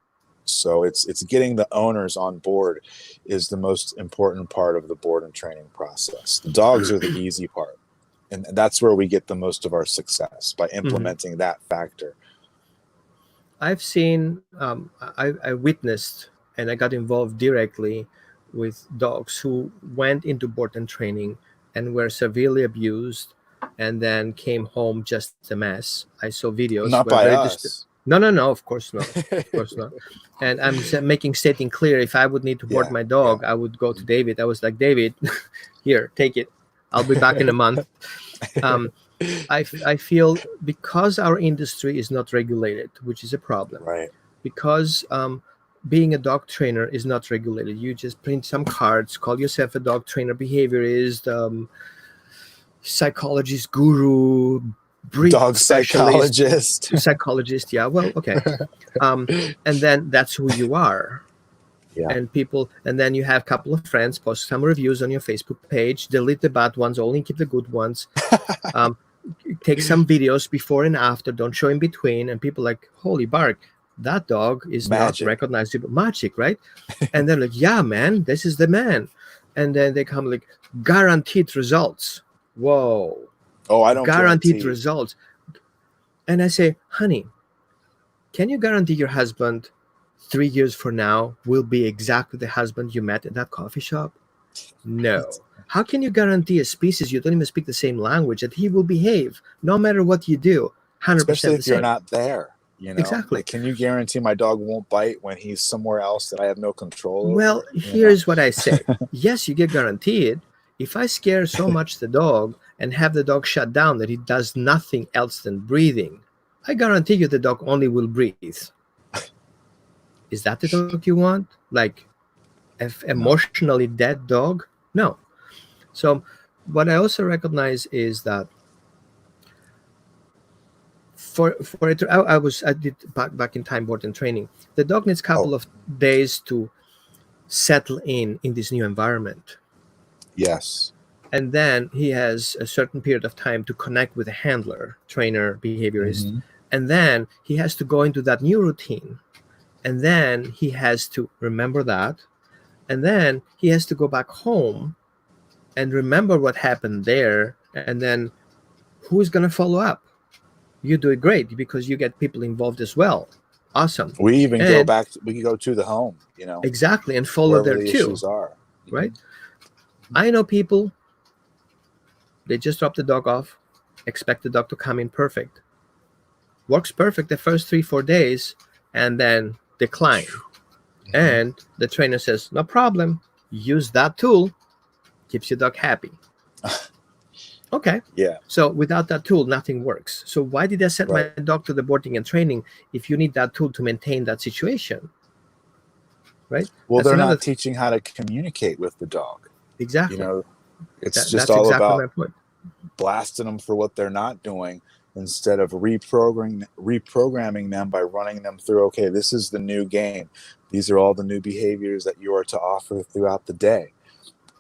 So it's getting the owners on board is the most important part of the board and training process. The dogs are the easy part, and that's where we get the most of our success, by Mhm. implementing that factor. I've seen, I witnessed, and I got involved directly with dogs who went into board and training and were severely abused, and then came home just a mess. I saw videos where Not by us. no, of course not, of course not. And I'm making stating clear, if I would need to board Yeah, my yeah. dog, I would go to David. I was like, David, here, take it. I'll be back in a month. Um, I feel because our industry is not regulated, which is a problem, Right. because being a dog trainer is not regulated. You just print some cards, call yourself a dog trainer, behaviorist, psychologist, guru, breed Dog specialist, psychologist. psychologist. Yeah, well, okay. Um, and then that's who you are. Yeah. And people, and then you have a couple of friends post some reviews on your Facebook page, delete the bad ones, only keep the good ones. Um, take some videos before and after, don't show in between, and people like, holy bark, that dog is not Magic. recognizable. Magic, right? And they're like, yeah, man, this is the man. And then they come like, guaranteed results. Whoa, Oh, I don't guaranteed guarantee. results. And I say, honey, Can you guarantee your husband 3 years from now will be exactly the husband you met at that coffee shop? No. How can you guarantee a species you don't even speak the same language that he will behave no matter what you do, Especially 100% the if you're same? not there, Exactly. like, can you guarantee my dog won't bite when he's somewhere else that I have no control Well, over, here's what I say. Yes, you get guaranteed. If I scare so much the dog and have the dog shut down that he does nothing else than breathing, I guarantee you the dog only will breathe. Is that the dog you want? Like No. emotionally dead dog? No. So what I also recognize is that for it, I did back in time board and training. The dog needs a couple Oh, of days to settle in this new environment, yes. and then he has a certain period of time to connect with a handler, trainer, behaviorist, Hmm. and then he has to go into that new routine, and then he has to remember that, and then he has to go back home and remember what happened there, and then who's going to follow up? You do it great because you get people involved as well. Awesome. We even go And back, we can go to the home, exactly, and follow wherever there the too, issues are. Hmm. right? I know people, they just drop the dog off, expect the dog to come in perfect. Works perfect the first 3 4 days, and then decline. Hmm. And the trainer says, no problem, use that tool, keeps your dog happy. Okay. Yeah. So without that tool, nothing works. So why did I send my Right. dog to the boarding and training if you need that tool to maintain that situation? Right? Well, That's they're another not teaching how to communicate with the dog. You exactly. know, it's just That's all exactly my about point. blasting them for what they're not doing instead of reprogramming them by running them through, okay, this is the new game. These are all the new behaviors that you are to offer throughout the day.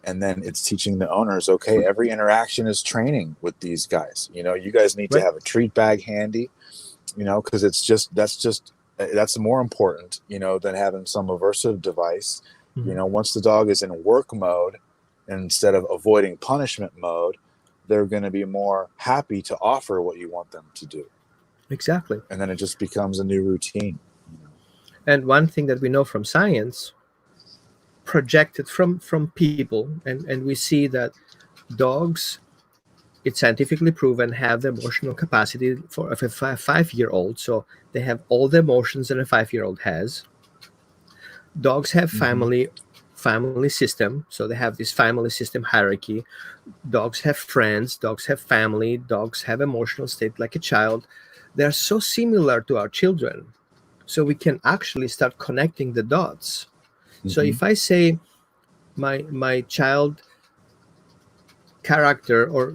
And then it's teaching the owners, okay, every interaction is training with these guys. You guys need to Right? have a treat bag handy, because that's more important, than having some aversive device. Mhm. Once the dog is in work mode instead of avoiding punishment mode, they're going to be more happy to offer what you want them to do. Exactly. And then it just becomes a new routine. And one thing that we know from science, projected from people, and we see that dogs, it's scientifically proven, have the emotional capacity for of a 5-year-old. So they have all the emotions that a 5-year-old has. Dogs have Mm-hmm. family system, so they have this family system hierarchy. Dogs have friends, dogs have family, dogs have emotional state like a child. They're so similar to our children, so we can actually start connecting the dots. So Mm-hmm. if I say my child character, or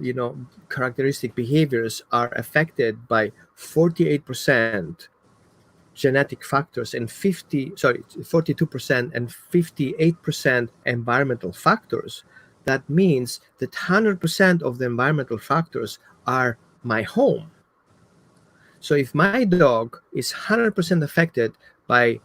characteristic behaviors are affected by 48% genetic factors and 42% and 58% environmental factors, that means that 100% of the environmental factors are my home. So if my dog is 100% affected by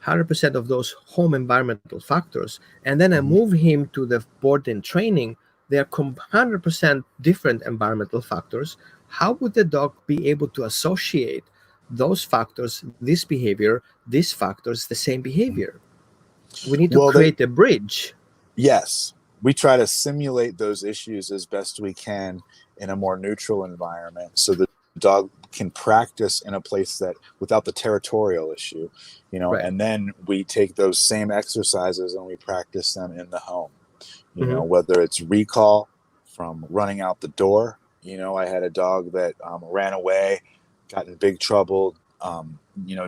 100% of those home environmental factors, and then I Mm-hmm. move him to the board and training, they are 100% different environmental factors. How would the dog be able to associate those factors, this behavior, these factors, the same behavior? We need to Well, they create a bridge. yes, we try to simulate those issues as best we can in a more neutral environment so the dog can practice in a place that without the territorial issue, Right. and then we take those same exercises and we practice them in the home, Hmm. whether it's recall from running out the door. I had a dog that ran away, got in big trouble.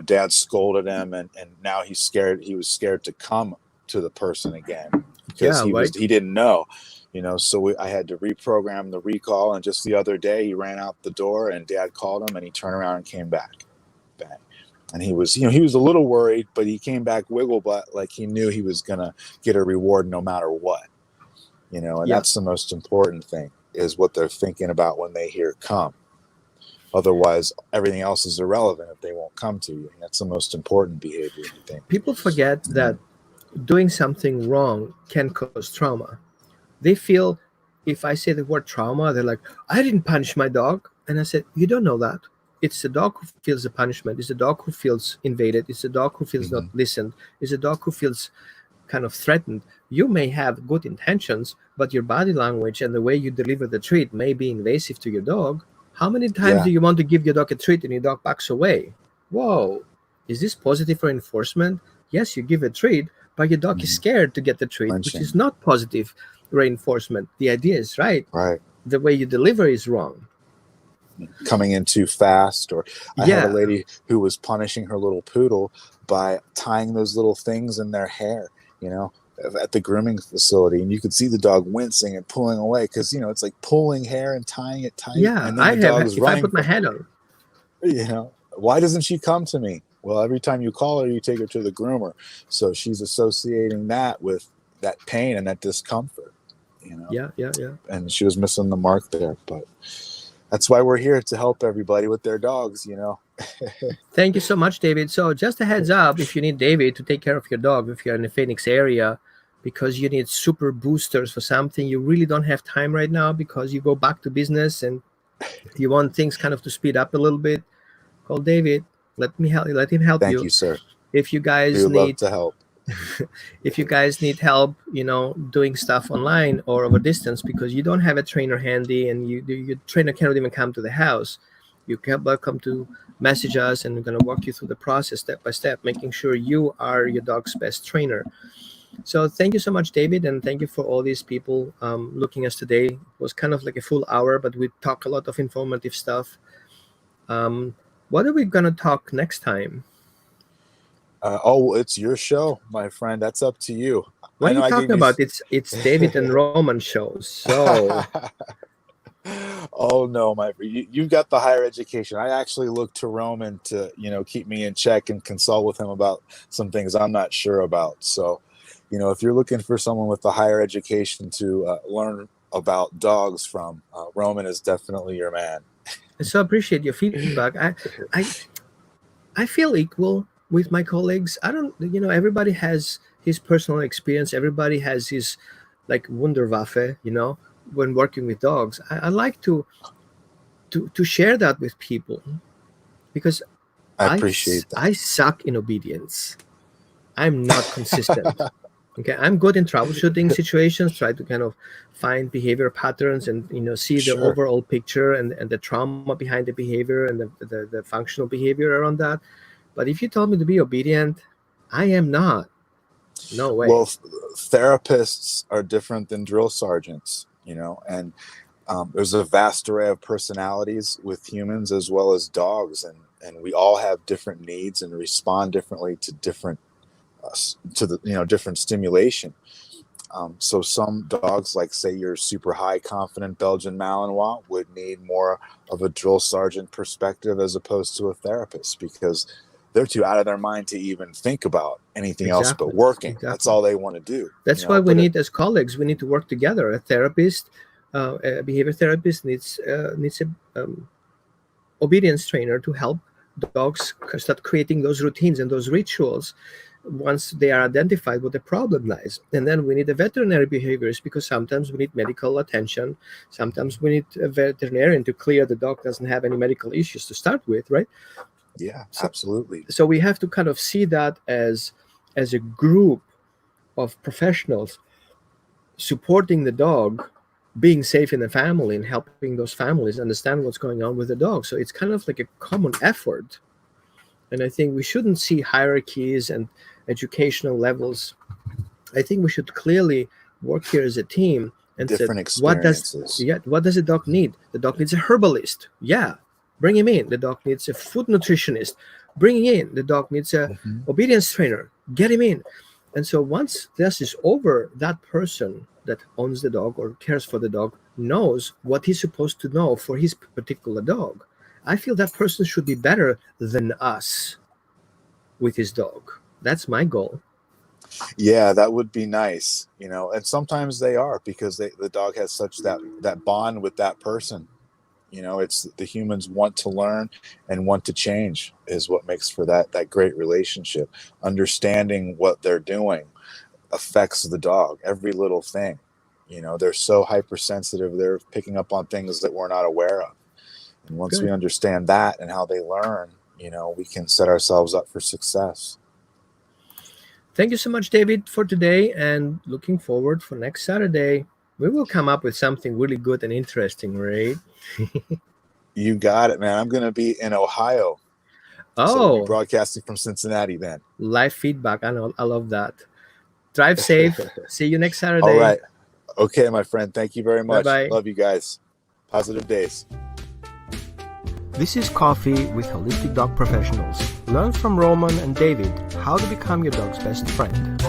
Dad scolded him, and now he's scared. He was scared to come to the person again because Yeah, he was right. he didn't know. So I had to reprogram the recall. And just the other day, he ran out the door, and Dad called him, and he turned around and came back. Bang. And he was a little worried, but he came back wiggle butt, like he knew he was gonna get a reward no matter what. And Yeah. that's the most important thing, is what they're thinking about when they hear come. Otherwise, everything else is irrelevant if they won't come to you. And that's the most important behavior, I think. People forget that doing something wrong can cause trauma. They feel, if I say the word trauma, they're like, I didn't punish my dog. And I said, you don't know that. it's the dog who feels the punishment. It's the dog who feels invaded. It's the dog who feels not Hmm. listened. It's the dog who feels kind of threatened. You may have good intentions, but your body language and the way you deliver the treat may be invasive to your dog. How many times Yeah. do you want to give your dog a treat and your dog backs away? Whoa, is this positive reinforcement? Yes, you give a treat, but your dog is Hmm. scared to get the treat, which is Lynching. not positive reinforcement. The idea is right, Right. the way you deliver is wrong. Coming in too fast. Or I had a Yeah, lady who was punishing her little poodle by tying those little things in their hair, you know, at the grooming facility. And you could see the dog wincing and pulling away because, you know, it's like pulling hair and tying it tight. yeah. And then I the have. dog is If I running put my from, hand on, you know, why doesn't she come to me? Well, every time you call her, you take her to the groomer. So she's associating that with that pain and that discomfort, you know, yeah, yeah, yeah. and she was missing the mark there. But that's why we're here, to help everybody with their dogs, you know. Thank you so much, David. So, just a heads up, if you need David to take care of your dog, if you're in the Phoenix area, because you need super boosters for something, you really don't have time right now because you go back to business and you want things kind of to speed up a little bit, call David. Let him help Thank you. you, sir. If you We guys would love need to help. if you guys need help, doing stuff online or over distance because you don't have a trainer handy and your trainer cannot even come to the house, you can welcome to message us and we're going to walk you through the process step by step, making sure you are your dog's best trainer. So thank you so much, David, and thank you for all these people looking us today. It was kind of like a full hour, but we talk a lot of informative stuff. um, what are we going to talk next time? Oh, it's your show, my friend. That's up to you. What I are know you I talking gave you. about? It's David and Roman shows. So Oh no, my you've got the higher education. I actually look to Roman to, you know, keep me in check and consult with him about some things I'm not sure about. So, you know, if you're looking for someone with the higher education to learn about dogs from, Roman is definitely your man. so appreciate your feedback. I feel equal with my colleagues. I don't, everybody has his personal experience. Everybody has his like Wunderwaffe, when working with dogs. I like to share that with people because I appreciate I that. suck in obedience. I'm not consistent. Okay, I'm good in troubleshooting situations, try to kind of find behavior patterns and see the Sure. overall picture and the trauma behind the behavior and the functional behavior around that. But if you told me to be obedient, I am not. No Well, way. therapists are different than drill sergeants, you know, and there's a vast array of personalities with humans as well as dogs, and we all have different needs and respond differently to different to the, you know, different stimulation. So some dogs, like say your super high confident Belgian Malinois, would need more of a drill sergeant perspective as opposed to a therapist because they're too out of their mind to even think about anything else but Exactly. working. That's Exactly. all they want to do, you That's why know. we But it, need, as colleagues, we need to work together. A therapist, a behavior therapist needs a obedience trainer to help dogs start creating those routines and those rituals once they are identified what the problem lies. And then we need a veterinary behaviorist because sometimes we need medical attention. Sometimes we need a veterinarian to clear the dog doesn't have any medical issues to start with, right? yeah, So, absolutely. so we have to kind of see that as a group of professionals supporting the dog being safe in the family and helping those families understand what's going on with the dog. So it's kind of like a common effort. And I think we shouldn't see hierarchies and educational levels. I think we should clearly work here as a team and said, Different experiences. what does the dog need? The dog needs a herbalist. Yeah, bring him in. The dog needs a food nutritionist. Bring him in. The dog needs a Hmm. obedience trainer. Get him in. And so once this is over, that person that owns the dog or cares for the dog knows what he's supposed to know for his particular dog. I feel that person should be better than us with his dog. That's my goal. Yeah, that would be nice, you know. And sometimes they are because the dog has such that bond with that person. You know, it's the humans want to learn and want to change is what makes for that great relationship. Understanding what they're doing affects the dog, every little thing. You know, they're so hypersensitive, they're picking up on things that we're not aware of. And once we Good. understand that and how they learn, we can set ourselves up for success. Thank you so much, David, for today, and looking forward for next Saturday. We will come up with something really good and interesting, right? You got it, man. I'm going to be in Ohio. So we'll be Oh, broadcasting from Cincinnati then. live feedback. I know. I love that. Drive safe. See you next Saturday. All right. Okay, my friend. Thank you very much. Bye-bye. Love you guys. Positive days. This is Coffee with Holistic Dog Professionals. Learn from Roman and David how to become your dog's best friend.